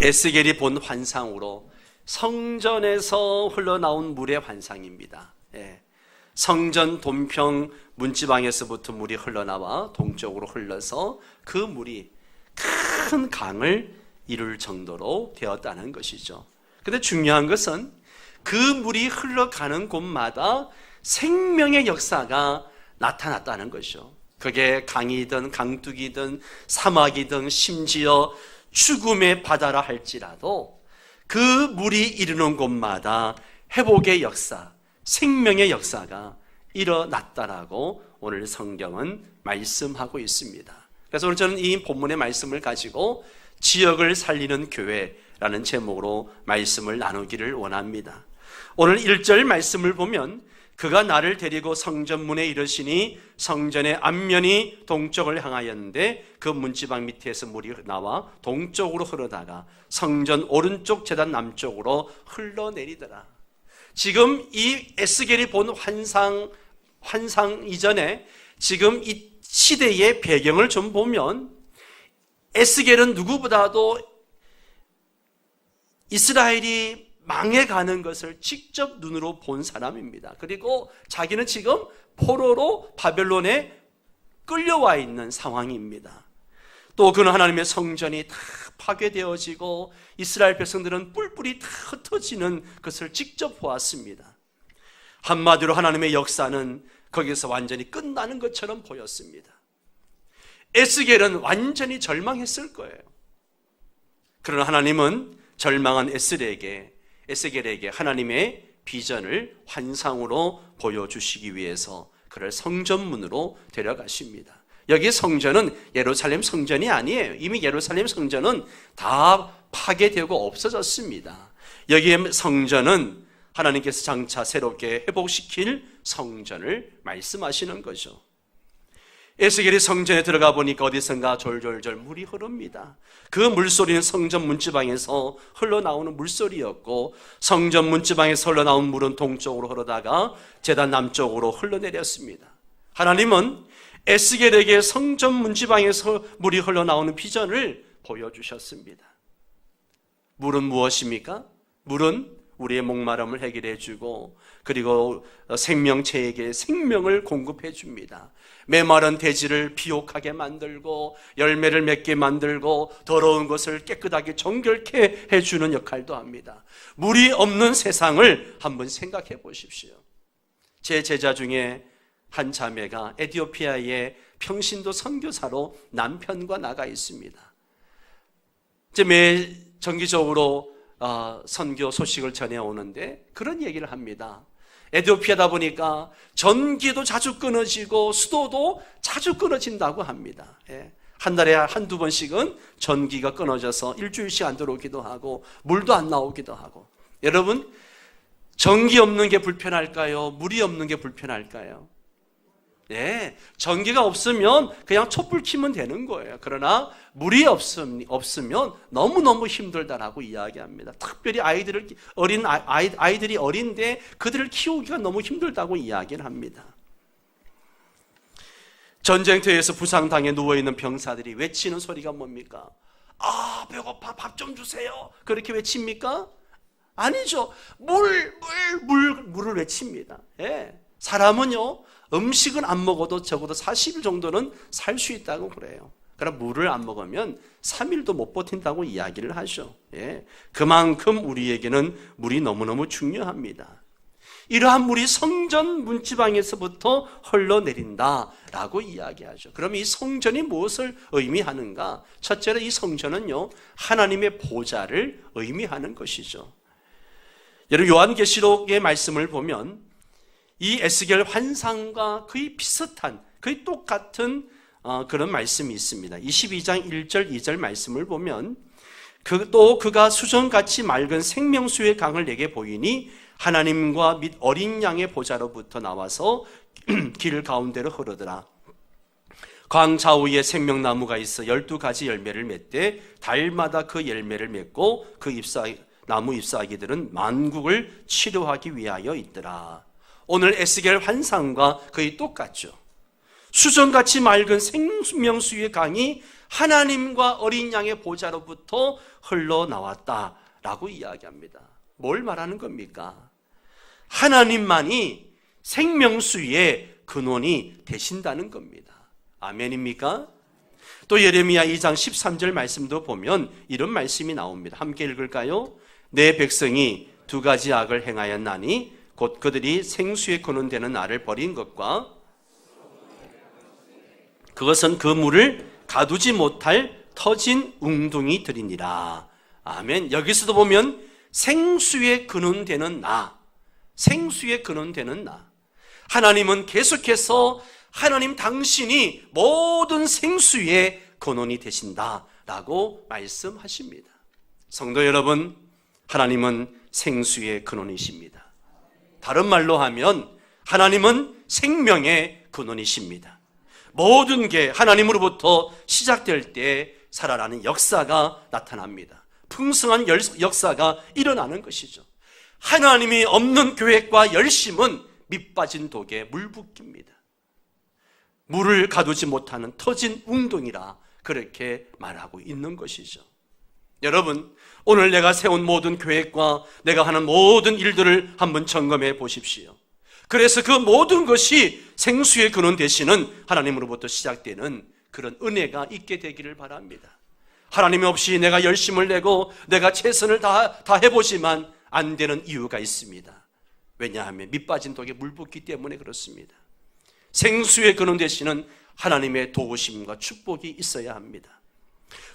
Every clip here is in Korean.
에스겔이 본 환상으로 성전에서 흘러나온 물의 환상입니다. 성전 돈평 문지방에서부터 물이 흘러나와 동쪽으로 흘러서 그 물이 큰 강을 이룰 정도로 되었다는 것이죠. 그런데 중요한 것은 그 물이 흘러가는 곳마다 생명의 역사가 나타났다는 것이죠. 그게 강이든 강둑이든 사막이든 심지어 죽음의 바다라 할지라도 그 물이 이르는 곳마다 회복의 역사, 생명의 역사가 일어났다라고 오늘 성경은 말씀하고 있습니다. 그래서 오늘 저는 이 본문의 말씀을 가지고 지역을 살리는 교회라는 제목으로 말씀을 나누기를 원합니다. 오늘 1절 말씀을 보면 그가 나를 데리고 성전문에 이르시니 성전의 앞면이 동쪽을 향하였는데 그 문지방 밑에서 물이 나와 동쪽으로 흐르다가 성전 오른쪽 제단 남쪽으로 흘러내리더라. 지금 이 에스겔이 본 환상 이전에 지금 이 시대의 배경을 좀 보면 에스겔은 누구보다도 이스라엘이 망해가는 것을 직접 눈으로 본 사람입니다. 그리고 자기는 지금 포로로 바벨론에 끌려와 있는 상황입니다. 또 그는 하나님의 성전이 다 파괴되어지고 이스라엘 백성들은 뿔뿔이 다 흩어지는 것을 직접 보았습니다. 한마디로 하나님의 역사는 거기서 완전히 끝나는 것처럼 보였습니다. 에스겔은 완전히 절망했을 거예요. 그러나 하나님은 절망한 에스겔에게 하나님의 비전을 환상으로 보여주시기 위해서 그를 성전문으로 데려가십니다. 여기 성전은 예루살렘 성전이 아니에요. 이미 예루살렘 성전은 다 파괴되고 없어졌습니다. 여기에 성전은 하나님께서 장차 새롭게 회복시킬 성전을 말씀하시는 거죠. 에스겔이 성전에 들어가 보니까 어디선가 졸졸졸 물이 흐릅니다. 그 물소리는 성전 문지방에서 흘러나오는 물소리였고 성전 문지방에서 흘러나온 물은 동쪽으로 흐르다가 제단 남쪽으로 흘러내렸습니다. 하나님은 에스겔에게 성전 문지방에서 물이 흘러나오는 비전을 보여주셨습니다. 물은 무엇입니까? 물은 우리의 목마름을 해결해 주고 그리고 생명체에게 생명을 공급해 줍니다. 메마른 대지를 비옥하게 만들고 열매를 맺게 만들고 더러운 것을 깨끗하게 정결케 해주는 역할도 합니다. 물이 없는 세상을 한번 생각해 보십시오. 제 제자 중에 한 자매가 에티오피아의 평신도 선교사로 남편과 나가 있습니다. 이제 매 정기적으로 선교 소식을 전해오는데 그런 얘기를 합니다. 에티오피아다 보니까 전기도 자주 끊어지고 수도도 자주 끊어진다고 합니다. 한 달에 한두 번씩은 전기가 끊어져서 일주일씩 안 들어오기도 하고 물도 안 나오기도 하고. 여러분, 전기 없는 게 불편할까요? 물이 없는 게 불편할까요? 네, 전기가 없으면 그냥 촛불 켜면 되는 거예요. 그러나 물이 없으면 너무너무 힘들다라고 이야기합니다. 특별히 아이들이 어린데 그들을 키우기가 너무 힘들다고 이야기를 합니다. 전쟁터에서 부상당해 누워있는 병사들이 외치는 소리가 뭡니까? 아, 배고파, 밥 좀 주세요. 그렇게 외칩니까? 아니죠. 물을 외칩니다. 예. 사람은요, 음식은 안 먹어도 적어도 40일 정도는 살 수 있다고 그래요. 그럼 물을 안 먹으면 3일도 못 버틴다고 이야기를 하죠. 예. 그만큼 우리에게는 물이 너무너무 중요합니다. 이러한 물이 성전 문지방에서부터 흘러내린다라고 이야기하죠. 그럼 이 성전이 무엇을 의미하는가? 첫째로 이 성전은요, 하나님의 보좌를 의미하는 것이죠. 여러분, 요한계시록의 말씀을 보면 이 에스겔 환상과 거의 비슷한, 거의 똑같은 그런 말씀이 있습니다. 22장 1절 2절 말씀을 보면 또 그가 수정같이 맑은 생명수의 강을 내게 보이니 하나님과 및 어린 양의 보좌로부터 나와서 길 가운데로 흐르더라. 강 좌우에 생명나무가 있어 12가지 열매를 맺되 달마다 그 열매를 맺고 그 나무 잎사귀들은 만국을 치료하기 위하여 있더라. 오늘 에스겔 환상과 거의 똑같죠. 수정같이 맑은 생명수의 강이 하나님과 어린 양의 보좌로부터 흘러나왔다라고 이야기합니다. 뭘 말하는 겁니까? 하나님만이 생명수의 근원이 되신다는 겁니다. 아멘입니까? 또 예레미야 2장 13절 말씀도 보면 이런 말씀이 나옵니다. 함께 읽을까요? 내 백성이 두 가지 악을 행하였나니 곧 그들이 생수의 근원 되는 나를 버린 것과 그것은 그 물을 가두지 못할 터진 웅둥이들이니라. 아멘. 여기서도 보면 생수의 근원 되는 나, 생수의 근원 되는 나. 하나님은 계속해서 하나님 당신이 모든 생수의 근원이 되신다라고 말씀하십니다. 성도 여러분, 하나님은 생수의 근원이십니다. 다른 말로 하면 하나님은 생명의 근원이십니다. 모든 게 하나님으로부터 시작될 때 살아나는 역사가 나타납니다. 풍성한 역사가 일어나는 것이죠. 하나님이 없는 계획과 열심은 밑빠진 독에 물붓깁니다. 물을 가두지 못하는 터진 웅덩이라 그렇게 말하고 있는 것이죠. 여러분, 오늘 내가 세운 모든 계획과 내가 하는 모든 일들을 한번 점검해 보십시오. 그래서 그 모든 것이 생수의 근원 되시는 하나님으로부터 시작되는 그런 은혜가 있게 되기를 바랍니다. 하나님 없이 내가 열심을 내고 내가 최선을 다 해보지만 안 되는 이유가 있습니다. 왜냐하면 밑빠진 독에 물 붓기 때문에 그렇습니다. 생수의 근원 되시는 하나님의 도우심과 축복이 있어야 합니다.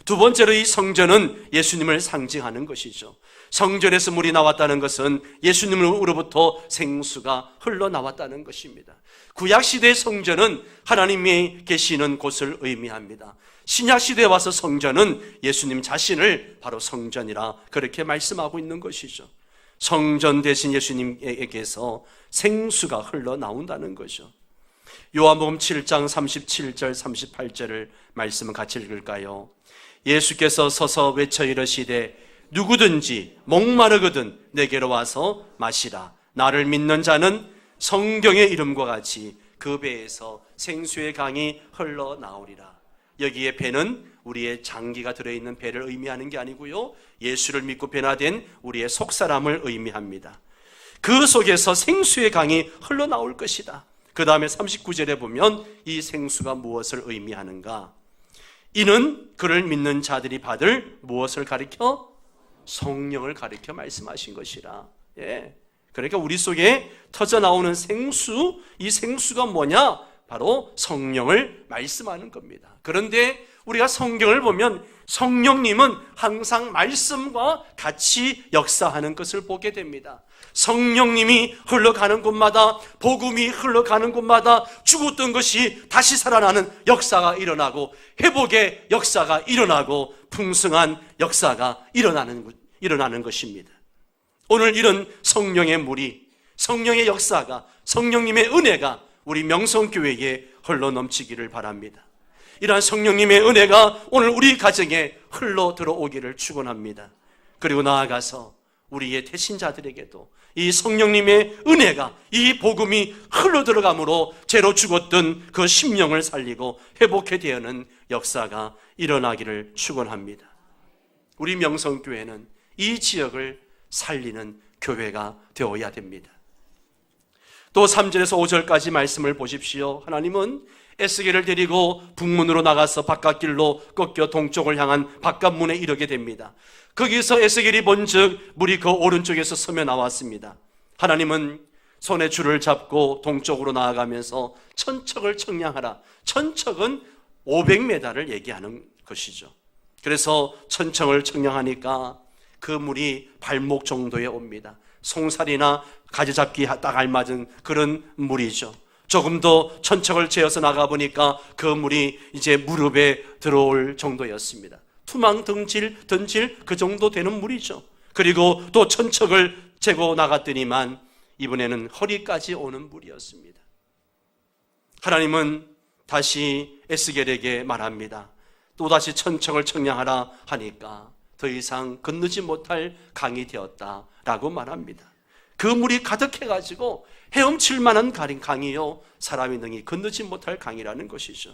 두 번째로 이 성전은 예수님을 상징하는 것이죠. 성전에서 물이 나왔다는 것은 예수님으로부터 생수가 흘러나왔다는 것입니다. 구약시대의 성전은 하나님이 계시는 곳을 의미합니다. 신약시대에 와서 성전은 예수님 자신을 바로 성전이라 그렇게 말씀하고 있는 것이죠. 성전 대신 예수님에게서 생수가 흘러나온다는 거죠. 요한복음 7장 37절 38절을 말씀을 같이 읽을까요? 예수께서 서서 외쳐 이르시되 누구든지 목마르거든 내게로 와서 마시라. 나를 믿는 자는 성경의 이름과 같이 그 배에서 생수의 강이 흘러나오리라. 여기에 배는 우리의 장기가 들어있는 배를 의미하는 게 아니고요, 예수를 믿고 변화된 우리의 속사람을 의미합니다. 그 속에서 생수의 강이 흘러나올 것이다. 그 다음에 39절에 보면 이 생수가 무엇을 의미하는가? 이는 그를 믿는 자들이 받을 무엇을 가리켜? 성령을 가리켜 말씀하신 것이라. 예. 그러니까 우리 속에 터져 나오는 생수, 이 생수가 뭐냐? 바로 성령을 말씀하는 겁니다. 그런데 우리가 성경을 보면 성령님은 항상 말씀과 같이 역사하는 것을 보게 됩니다. 성령님이 흘러가는 곳마다, 복음이 흘러가는 곳마다 죽었던 것이 다시 살아나는 역사가 일어나고, 회복의 역사가 일어나고, 풍성한 역사가 일어나는 것입니다. 오늘 이런 성령의 물이, 성령의 역사가, 성령님의 은혜가 우리 명성교회에 흘러넘치기를 바랍니다. 이러한 성령님의 은혜가 오늘 우리 가정에 흘러 들어오기를 축원합니다. 그리고 나아가서 우리의 대신자들에게도 이 성령님의 은혜가, 이 복음이 흘러 들어감으로 죄로 죽었던 그 심령을 살리고 회복해 되는 역사가 일어나기를 축원합니다. 우리 명성교회는 이 지역을 살리는 교회가 되어야 됩니다. 또 3절에서 5절까지 말씀을 보십시오. 하나님은 에스겔을 데리고 북문으로 나가서 바깥길로 꺾여 동쪽을 향한 바깥문에 이르게 됩니다. 거기서 에스겔이 본즉 물이 그 오른쪽에서 서며 나왔습니다. 하나님은 손에 줄을 잡고 동쪽으로 나아가면서 천척을 청량하라. 천척은 500m를 얘기하는 것이죠. 그래서 천척을 청량하니까 그 물이 발목 정도에 옵니다. 송사리나 가지잡기 딱 알맞은 그런 물이죠. 조금 더 천척을 재어서 나가보니까 그 물이 이제 무릎에 들어올 정도였습니다. 투망 던질 그 정도 되는 물이죠. 그리고 또 천척을 재고 나갔더니만 이번에는 허리까지 오는 물이었습니다. 하나님은 다시 에스겔에게 말합니다. 또다시 천척을 청량하라 하니까 더 이상 건너지 못할 강이 되었다라고 말합니다. 그 물이 가득해가지고 헤엄칠 만한 강이요, 사람이 능히 건너지 못할 강이라는 것이죠.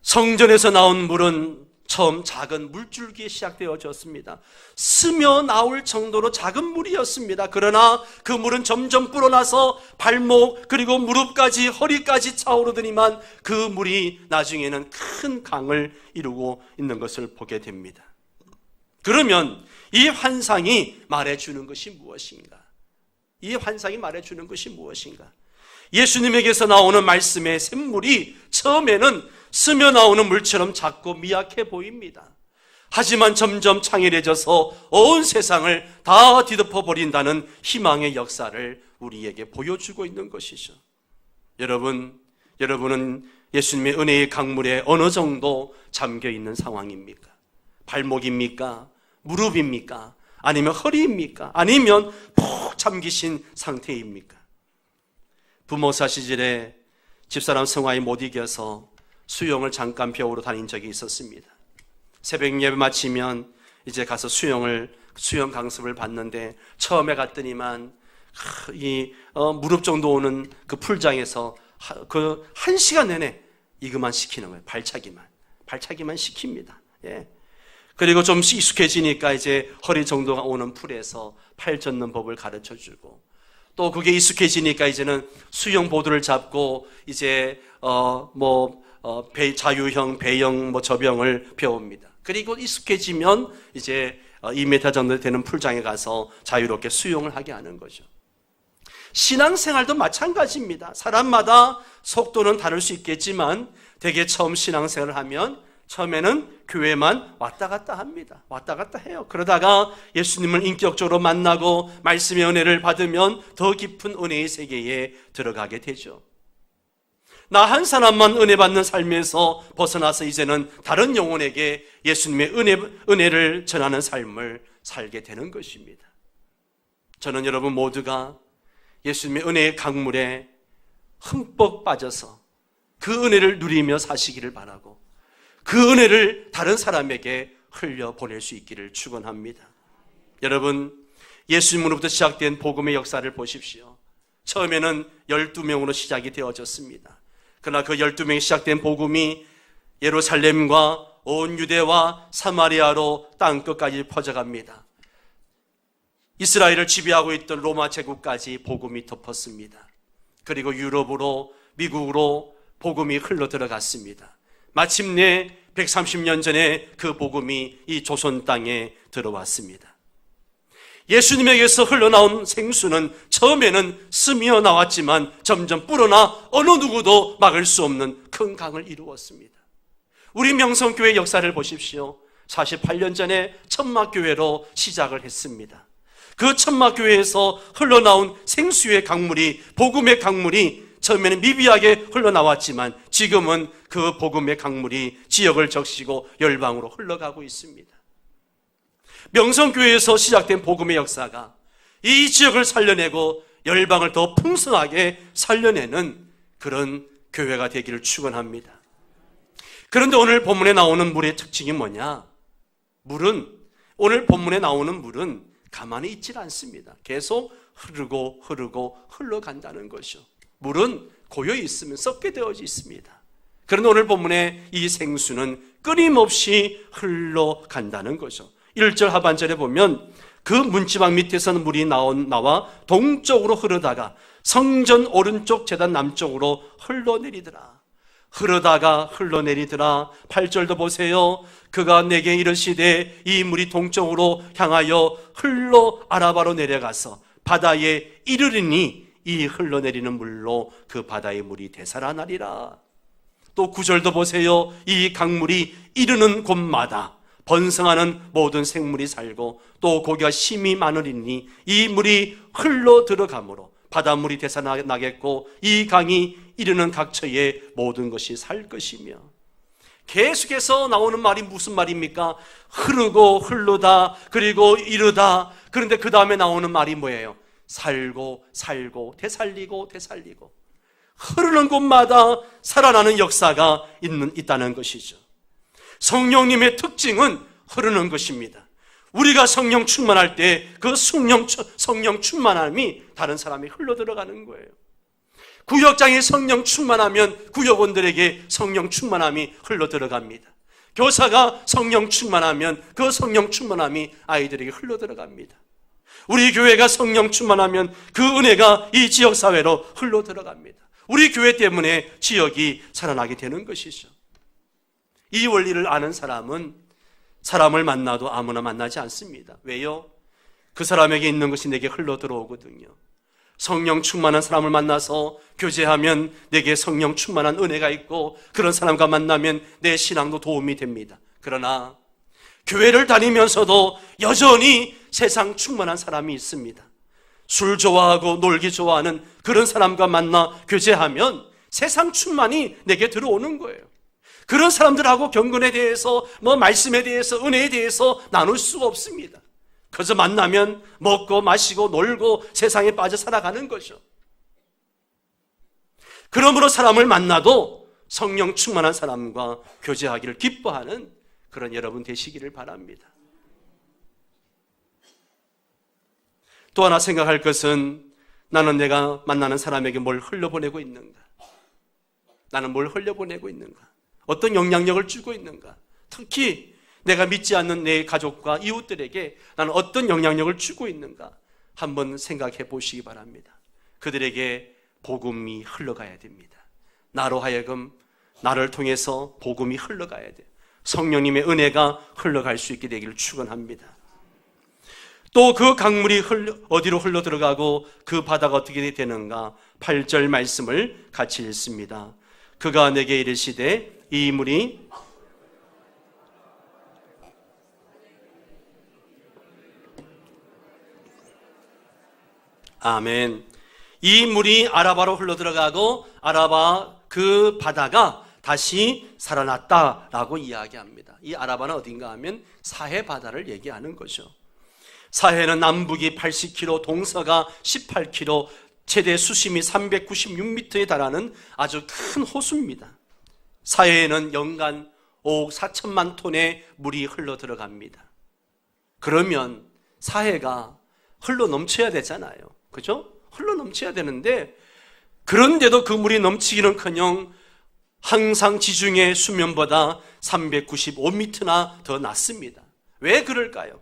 성전에서 나온 물은 처음 작은 물줄기에 시작되어졌습니다. 스며 나올 정도로 작은 물이었습니다. 그러나 그 물은 점점 불어나서 발목 그리고 무릎까지 허리까지 차오르더니만 그 물이 나중에는 큰 강을 이루고 있는 것을 보게 됩니다. 그러면 이 환상이 말해주는 것이 무엇인가? 이 환상이 말해주는 것이 무엇인가? 예수님에게서 나오는 말씀의 샘물이 처음에는 스며 나오는 물처럼 작고 미약해 보입니다. 하지만 점점 창일해져서 온 세상을 다 뒤덮어버린다는 희망의 역사를 우리에게 보여주고 있는 것이죠. 여러분은 예수님의 은혜의 강물에 어느 정도 잠겨있는 상황입니까? 발목입니까? 무릎입니까? 아니면 허리입니까? 아니면 푹 잠기신 상태입니까? 부모사 시절에 집사람 성화에 못 이겨서 수영을 잠깐 배우러 다닌 적이 있었습니다. 새벽 예배 마치면 이제 가서 수영 강습을 받는데 처음에 갔더니만 무릎 정도 오는 그 풀장에서 그 1시간 내내 이것만 시키는 거예요. 발차기만 시킵니다. 예. 그리고 좀 익숙해지니까 이제 허리 정도가 오는 풀에서 팔 젓는 법을 가르쳐 주고, 또 그게 익숙해지니까 이제는 수영 보드를 잡고 이제 자유형, 배영, 저병을 배웁니다. 그리고 익숙해지면 이제 2m 정도 되는 풀장에 가서 자유롭게 수영을 하게 하는 거죠. 신앙생활도 마찬가지입니다. 사람마다 속도는 다를 수 있겠지만 대개 처음 신앙생활을 하면 처음에는 교회만 왔다 갔다 합니다. 왔다 갔다 해요. 그러다가 예수님을 인격적으로 만나고 말씀의 은혜를 받으면 더 깊은 은혜의 세계에 들어가게 되죠. 나 한 사람만 은혜 받는 삶에서 벗어나서 이제는 다른 영혼에게 예수님의 은혜를 전하는 삶을 살게 되는 것입니다. 저는 여러분 모두가 예수님의 은혜의 강물에 흠뻑 빠져서 그 은혜를 누리며 사시기를 바라고, 그 은혜를 다른 사람에게 흘려보낼 수 있기를 축원합니다. 여러분, 예수님으로부터 시작된 복음의 역사를 보십시오. 처음에는 12명으로 시작이 되어졌습니다. 그러나 그 12명이 시작된 복음이 예루살렘과 온 유대와 사마리아로 땅끝까지 퍼져갑니다. 이스라엘을 지배하고 있던 로마 제국까지 복음이 덮었습니다. 그리고 유럽으로, 미국으로 복음이 흘러 들어갔습니다. 마침내 130년 전에 그 복음이 이 조선 땅에 들어왔습니다. 예수님에게서 흘러나온 생수는 처음에는 스며 나왔지만 점점 불어나 어느 누구도 막을 수 없는 큰 강을 이루었습니다. 우리 명성교회 역사를 보십시오. 48년 전에 천막교회로 시작을 했습니다. 그 천막교회에서 흘러나온 생수의 강물이, 복음의 강물이 처음에는 미비하게 흘러나왔지만 지금은 그 복음의 강물이 지역을 적시고 열방으로 흘러가고 있습니다. 명성교회에서 시작된 복음의 역사가 이 지역을 살려내고 열방을 더 풍성하게 살려내는 그런 교회가 되기를 축원합니다. 그런데 오늘 본문에 나오는 물의 특징이 뭐냐? 오늘 본문에 나오는 물은 가만히 있질 않습니다. 계속 흐르고 흘러간다는 것이죠. 물은 고여 있으면 썩게 되어져 있습니다. 그런데 오늘 본문의 이 생수는 끊임없이 흘러간다는 거죠. 1절 하반절에 보면 그 문지방 밑에서는 물이 나와 동쪽으로 흐르다가 성전 오른쪽 제단 남쪽으로 흘러내리더라. 흐르다가 흘러내리더라. 8절도 보세요. 그가 내게 이르시되 이 물이 동쪽으로 향하여 흘러 아라바로 내려가서 바다에 이르리니 이 흘러내리는 물로 그 바다의 물이 되살아나리라. 또 9절도 보세요. 이 강물이 이르는 곳마다 번성하는 모든 생물이 살고 또 고기가 심이 많으리니 이 물이 흘러 들어가므로 바닷물이 되살아나겠고 이 강이 이르는 각처에 모든 것이 살 것이며. 계속해서 나오는 말이 무슨 말입니까? 흐르고 흐르다 그리고 이르다. 그런데 그 다음에 나오는 말이 뭐예요? 살고 되살리고 흐르는 곳마다 살아나는 역사가 있다는 것이죠. 성령님의 특징은 흐르는 것입니다. 우리가 성령 충만할 때 그 성령 충만함이 다른 사람이 흘러 들어가는 거예요. 구역장에 성령 충만하면 구역원들에게 성령 충만함이 흘러 들어갑니다. 교사가 성령 충만하면 그 성령 충만함이 아이들에게 흘러 들어갑니다. 우리 교회가 성령 충만하면 그 은혜가 이 지역사회로 흘러 들어갑니다. 우리 교회 때문에 지역이 살아나게 되는 것이죠. 이 원리를 아는 사람은 사람을 만나도 아무나 만나지 않습니다. 왜요? 그 사람에게 있는 것이 내게 흘러 들어오거든요. 성령 충만한 사람을 만나서 교제하면 내게 성령 충만한 은혜가 있고 그런 사람과 만나면 내 신앙도 도움이 됩니다. 그러나 교회를 다니면서도 여전히 세상 충만한 사람이 있습니다. 술 좋아하고 놀기 좋아하는 그런 사람과 만나 교제하면 세상 충만이 내게 들어오는 거예요. 그런 사람들하고 경건에 대해서 말씀에 대해서 은혜에 대해서 나눌 수가 없습니다. 그래서 만나면 먹고 마시고 놀고 세상에 빠져 살아가는 거죠. 그러므로 사람을 만나도 성령 충만한 사람과 교제하기를 기뻐하는 그런 여러분 되시기를 바랍니다. 또 하나 생각할 것은 나는 내가 만나는 사람에게 뭘 흘려보내고 있는가? 나는 뭘 흘려보내고 있는가? 어떤 영향력을 주고 있는가? 특히 내가 믿지 않는 내 가족과 이웃들에게 나는 어떤 영향력을 주고 있는가? 한번 생각해 보시기 바랍니다. 그들에게 복음이 흘러가야 됩니다. 나로 하여금 나를 통해서 복음이 흘러가야 돼요. 성령님의 은혜가 흘러갈 수 있게 되기를 축원합니다. 또 그 강물이 어디로 흘러 들어가고 그 바다가 어떻게 되는가? 8절 말씀을 같이 읽습니다. 그가 내게 이르시되 이 물이 아멘. 이 물이 아라바로 흘러 들어가고 아라바 그 바다가 다시 살아났다라고 이야기합니다. 이 아라바는 어딘가 하면 사해 바다를 얘기하는 거죠. 사해는 남북이 80km, 동서가 18km, 최대 수심이 396m에 달하는 아주 큰 호수입니다. 사해에는 연간 5억 4천만 톤의 물이 흘러 들어갑니다. 그러면 사해가 흘러 넘쳐야 되잖아요. 그죠? 흘러 넘쳐야 되는데 그런데도 그 물이 넘치기는커녕 항상 지중해 수면보다 395m나 더 낮습니다. 왜 그럴까요?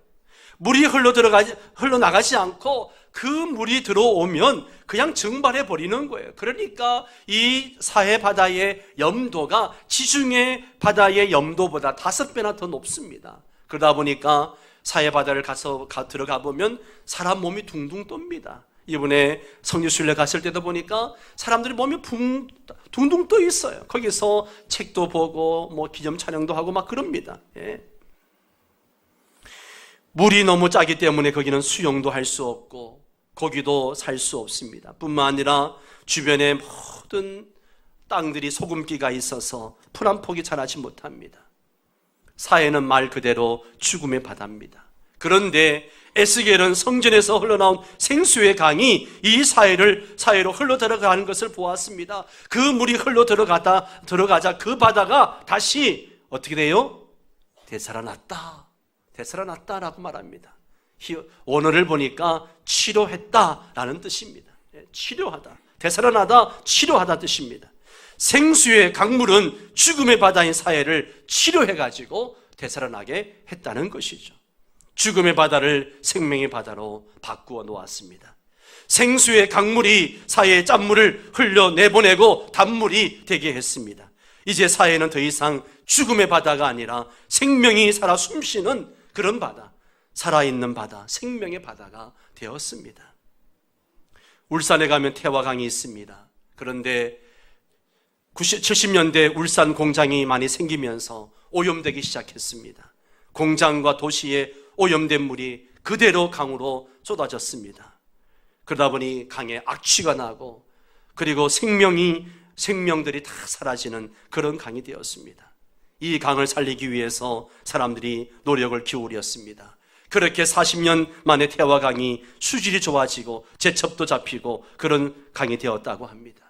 물이 흘러나가지 않고 그 물이 들어오면 그냥 증발해 버리는 거예요. 그러니까 이 사해 바다의 염도가 지중해 바다의 염도보다 5배나 더 높습니다. 그러다 보니까 사해 바다를 들어가 보면 사람 몸이 둥둥 떱니다. 이번에 성지순례 갔을 때도 보니까 사람들이 몸이 둥둥 떠 있어요. 거기서 책도 보고 기념 촬영도 하고 막 그럽니다. 예. 물이 너무 짜기 때문에 거기는 수영도 할 수 없고 고기도 살 수 없습니다. 뿐만 아니라 주변에 모든 땅들이 소금기가 있어서 풀 한 폭이 자라지 못합니다. 사해는 말 그대로 죽음의 바다입니다. 그런데 에스겔은 성전에서 흘러나온 생수의 강이 이 사해로 흘러 들어가는 것을 보았습니다. 그 물이 흘러 들어가자 그 바다가 다시 어떻게 돼요? 되살아났다라고 말합니다. 원어를 보니까 치료했다라는 뜻입니다. 치료하다, 되살아나다, 치료하다 뜻입니다. 생수의 강물은 죽음의 바다인 사해를 치료해가지고 되살아나게 했다는 것이죠. 죽음의 바다를 생명의 바다로 바꾸어 놓았습니다. 생수의 강물이 사해의 짠물을 흘려내보내고 단물이 되게 했습니다. 이제 사해는 더 이상 죽음의 바다가 아니라 생명이 살아 숨쉬는 그런 바다, 살아있는 바다, 생명의 바다가 되었습니다. 울산에 가면 태화강이 있습니다. 그런데 70년대 울산 공장이 많이 생기면서 오염되기 시작했습니다. 공장과 도시에 오염된 물이 그대로 강으로 쏟아졌습니다. 그러다 보니 강에 악취가 나고 그리고 생명들이 다 사라지는 그런 강이 되었습니다. 이 강을 살리기 위해서 사람들이 노력을 기울였습니다. 그렇게 40년 만에 태화강이 수질이 좋아지고 제첩도 잡히고 그런 강이 되었다고 합니다.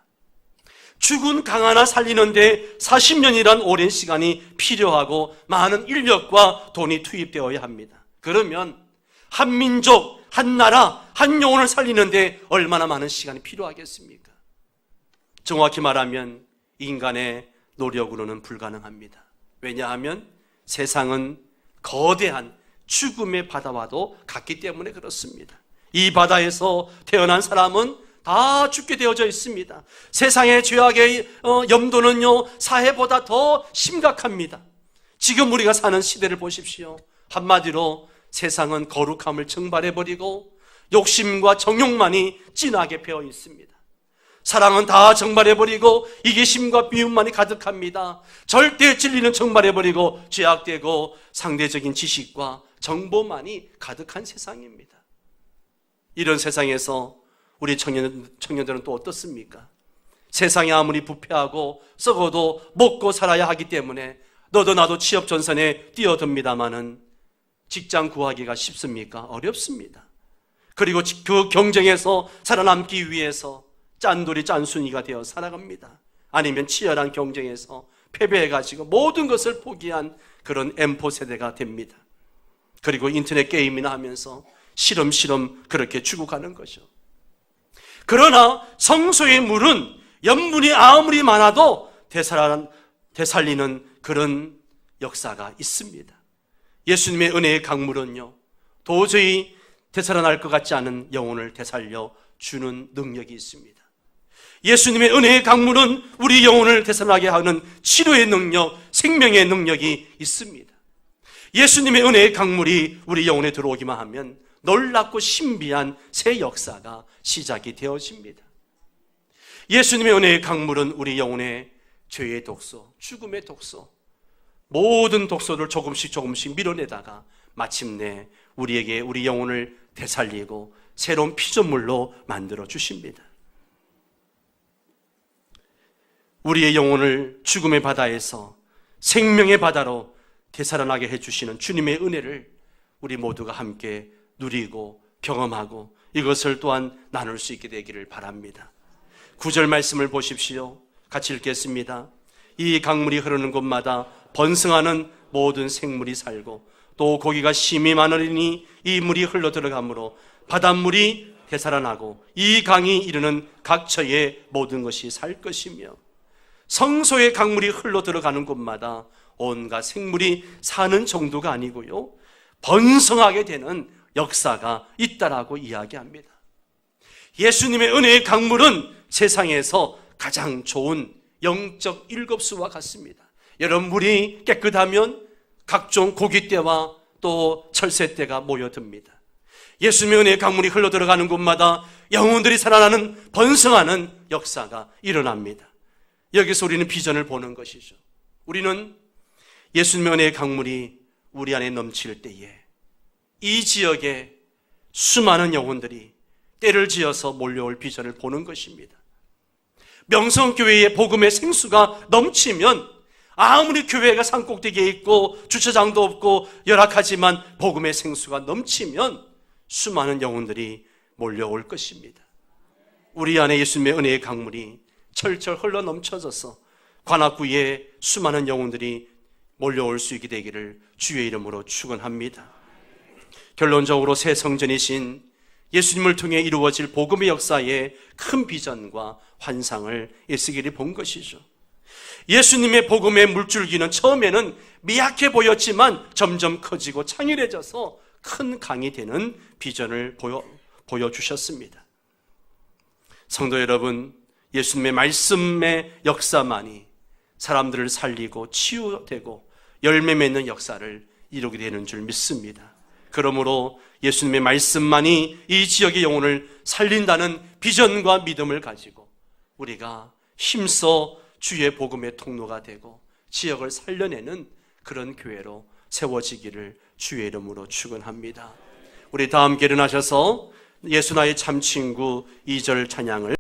죽은 강 하나 살리는데 40년이란 오랜 시간이 필요하고 많은 인력과 돈이 투입되어야 합니다. 그러면 한 민족, 한 나라, 한 영혼을 살리는데 얼마나 많은 시간이 필요하겠습니까? 정확히 말하면 인간의 노력으로는 불가능합니다. 왜냐하면 세상은 거대한 죽음의 바다와도 같기 때문에 그렇습니다. 이 바다에서 태어난 사람은 다 죽게 되어져 있습니다. 세상의 죄악의 염도는요, 사해보다 더 심각합니다. 지금 우리가 사는 시대를 보십시오. 한마디로 세상은 거룩함을 증발해버리고 욕심과 정욕만이 진하게 배어 있습니다. 사랑은 다 증발해버리고 이기심과 미움만이 가득합니다. 절대 진리는 증발해버리고 죄악되고 상대적인 지식과 정보만이 가득한 세상입니다. 이런 세상에서 우리 청년들은 또 어떻습니까? 세상이 아무리 부패하고 썩어도 먹고 살아야 하기 때문에 너도 나도 취업 전선에 뛰어듭니다마는 직장 구하기가 쉽습니까? 어렵습니다. 그리고 그 경쟁에서 살아남기 위해서 짠돌이 짠순이가 되어 살아갑니다. 아니면 치열한 경쟁에서 패배해가지고 모든 것을 포기한 그런 M4 세대가 됩니다. 그리고 인터넷 게임이나 하면서 시름시름 그렇게 죽어가는 거죠. 그러나 성소의 물은 염분이 아무리 많아도 되살리는 그런 역사가 있습니다. 예수님의 은혜의 강물은요, 도저히 되살아날 것 같지 않은 영혼을 되살려 주는 능력이 있습니다. 예수님의 은혜의 강물은 우리 영혼을 되살아나게 하는 치료의 능력, 생명의 능력이 있습니다. 예수님의 은혜의 강물이 우리 영혼에 들어오기만 하면 놀랍고 신비한 새 역사가 시작이 되어집니다. 예수님의 은혜의 강물은 우리 영혼의 죄의 독소, 죽음의 독소, 모든 독소를 조금씩 밀어내다가 마침내 우리에게 우리 영혼을 되살리고 새로운 피조물로 만들어 주십니다. 우리의 영혼을 죽음의 바다에서 생명의 바다로 되살아나게 해주시는 주님의 은혜를 우리 모두가 함께 누리고 경험하고 이것을 또한 나눌 수 있게 되기를 바랍니다. 9절 말씀을 보십시오. 같이 읽겠습니다. 이 강물이 흐르는 곳마다 번성하는 모든 생물이 살고 또 고기가 심히 많으리니 이 물이 흘러 들어가므로 바닷물이 되살아나고 이 강이 이르는 각처의 모든 것이 살 것이며 성소의 강물이 흘러 들어가는 곳마다 온갖 생물이 사는 정도가 아니고요, 번성하게 되는 역사가 있다라고 이야기합니다. 예수님의 은혜의 강물은 세상에서 가장 좋은 영적 일급수와 같습니다. 여러분, 물이 깨끗하면 각종 고깃대와 또 철새떼가 모여듭니다. 예수님의 은혜의 강물이 흘러 들어가는 곳마다 영혼들이 살아나는 번성하는 역사가 일어납니다. 여기서 우리는 비전을 보는 것이죠. 우리는 예수님의 은혜의 강물이 우리 안에 넘칠 때에 이 지역에 수많은 영혼들이 때를 지어서 몰려올 비전을 보는 것입니다. 명성교회의 복음의 생수가 넘치면 아무리 교회가 산꼭대기에 있고 주차장도 없고 열악하지만 복음의 생수가 넘치면 수많은 영혼들이 몰려올 것입니다. 우리 안에 예수님의 은혜의 강물이 철철 흘러 넘쳐져서 관악구에 수많은 영혼들이 몰려올 수 있게 되기를 주의 이름으로 축원합니다. 결론적으로 새 성전이신 예수님을 통해 이루어질 복음의 역사의 큰 비전과 환상을 에스겔이 본 것이죠. 예수님의 복음의 물줄기는 처음에는 미약해 보였지만 점점 커지고 창일해져서 큰 강이 되는 비전을 보여주셨습니다. 성도 여러분, 예수님의 말씀의 역사만이 사람들을 살리고 치유되고 열매 맺는 역사를 이루게 되는 줄 믿습니다. 그러므로 예수님의 말씀만이 이 지역의 영혼을 살린다는 비전과 믿음을 가지고 우리가 힘써 주의 복음의 통로가 되고 지역을 살려내는 그런 교회로 세워지기를 주의 이름으로 축원합니다. 우리 다 함께 일어나셔서 예수 나의 참 친구 2절 찬양을